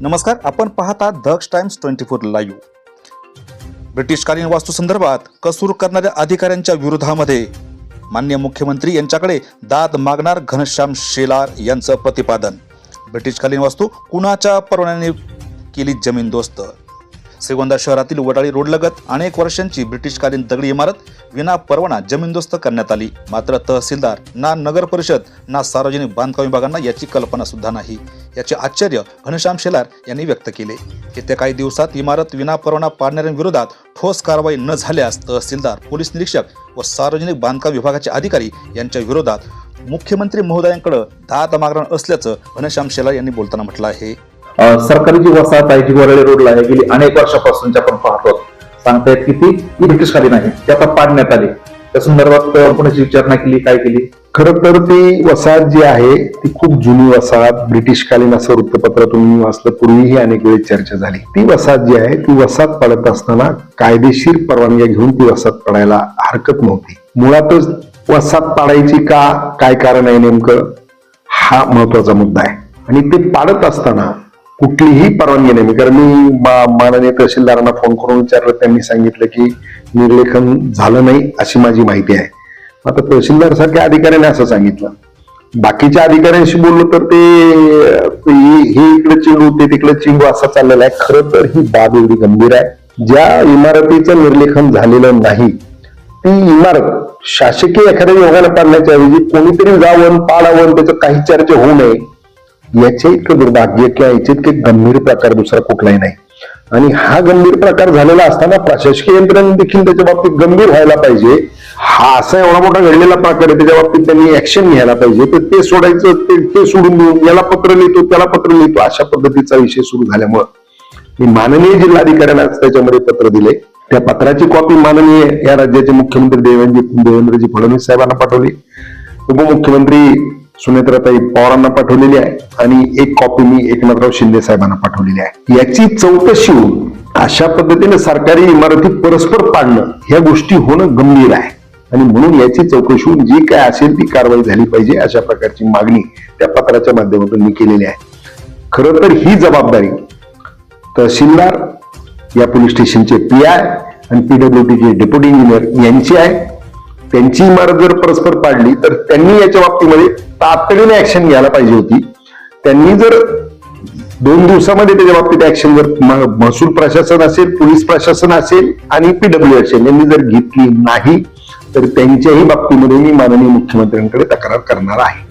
नमस्कार, आपण पाहता दक्ष टाइम्स 24 लाईव्ह. ब्रिटिशकालीन वास्तू संदर्भात कसूर करणाऱ्या अधिकाऱ्यांच्या विरोधामध्ये माननीय मुख्यमंत्री यांच्याकडे दाद मागणार घनश्याम शेलार यांचं प्रतिपादन. ब्रिटिशकालीन वास्तू कुणाच्या परवान्याने केली जमीनदोस्त? श्रीगोंदा शहरातील वडाळी रोडलगत अनेक वर्षांची ब्रिटिशकालीन दगडी इमारत विना परवाना जमीनदोस्त करण्यात आली. मात्र तहसीलदार ना नगर परिषद ना सार्वजनिक बांधकाम विभागांना याची कल्पना सुद्धा नाही. याचे आश्चर्य घनश्याम शेलार यांनी व्यक्त केले. येत्या काही दिवसात इमारत विना परवाना पाडणाऱ्यांविरोधात ठोस कारवाई न झाल्यास तहसीलदार, पोलीस निरीक्षक व सार्वजनिक बांधकाम विभागाचे अधिकारी यांच्या विरोधात मुख्यमंत्री महोदयांकडे दाद मागणार असल्याचं घनश्याम शेलार यांनी बोलताना म्हटलं आहे. सरकारी जी वसाहत आहे जी वरळी रोडला आहे, गेली अनेक वर्षापासून आपण पाहतो. सांगतायत की ती ब्रिटिशकालीन आहे, ती आता पाडण्यात आली. त्या संदर्भात कोणाची विचारणा केली, काय केली? खरं तर ती वसाहत जी आहे ती खूप जुनी वसाहत, ब्रिटिशकालीन असं वृत्तपत्रातून मी वाचलं. पूर्वीही अनेक वेळी चर्चा झाली. ती वसाहत जी आहे ती वसाहत पाडत असताना कायदेशीर परवानग्या घेऊन ती वसाहत पडायला हरकत नव्हती. मुळातच वसाहत पाडायची का, काय कारण आहे नेमकं, हा महत्वाचा मुद्दा आहे. आणि ते पाडत असताना कुठलीही परवानगी नाही. कारण मी माननीय तहसीलदारांना फोन करून विचारलं, त्यांनी सांगितलं की निर्लेखन झालं नाही अशी माझी माहिती आहे. आता तहसीलदार सारख्या अधिकाऱ्याने असं सांगितलं. बाकीच्या अधिकाऱ्यांशी बोललो तर ते हे इकडे चिंगू ते तिकडे चिंगू असा चाललेला आहे. खरं तर ही बाब एवढी गंभीर आहे. ज्या इमारतीचं निर्लेखन झालेलं नाही ती इमारत शासकीय एखाद्या योगाने पाडण्याच्या ऐवजी कोणीतरी जावं पाडावं, त्याचं काही चर्चा होऊ नये, याचे इतकं दुर्भाग्य किंवा याचे इतके गंभीर प्रकार दुसरा कुठलाही नाही. आणि हा गंभीर प्रकार झालेला असताना प्रशासकीय यंत्रणा देखील त्याच्या बाबतीत गंभीर व्हायला पाहिजे. हा असा एवढा मोठा घडलेला प्रकार आहे, त्याच्या बाबतीत त्यांनी ऍक्शन घ्यायला पाहिजे. तर ते सोडायचं, ते सोडून देऊन याला पत्र लिहितो त्याला पत्र लिहितो अशा पद्धतीचा विषय सुरू झाल्यामुळं मी माननीय जिल्हाधिकाऱ्यांना त्याच्यामध्ये पत्र दिले. त्या पत्राची कॉपी माननीय या राज्याचे मुख्यमंत्री देवेंद्रजी फडणवीस साहेबांना पाठवली, उपमुख्यमंत्री सुनेत्राताई पवारांना पाठवलेली आहे आणि एक कॉपी मी एकनाथराव शिंदे साहेबांना पाठवलेली आहे. याची चौकशी होऊन अशा पद्धतीने सरकारी इमारती परस्पर पाडणं ह्या गोष्टी होणं गंभीर आहे. आणि म्हणून याची चौकशी होऊन जी काय असेल ती कारवाई झाली पाहिजे अशा प्रकारची मागणी त्या पत्राच्या माध्यमातून मी केलेली आहे. खरं तर ही जबाबदारी तहसीलदार, या पोलीस स्टेशनचे PI आणि PWDचे डेप्युटी इंजिनियर यांची आहे. त्यांची इमारत जर परस्पर पाडली तर त्यांनी याच्या बाबतीमध्ये तातडीने ऍक्शन घ्यायला पाहिजे होती. त्यांनी जर 2 दिवसामध्ये त्याच्या बाबतीत ऍक्शन जर महसूल प्रशासन असेल, पोलीस प्रशासन असेल आणि PW असेल यांनी जर घेतली नाही तर त्यांच्याही बाबतीमध्ये मी माननीय मुख्यमंत्र्यांकडे तक्रार करणार आहे.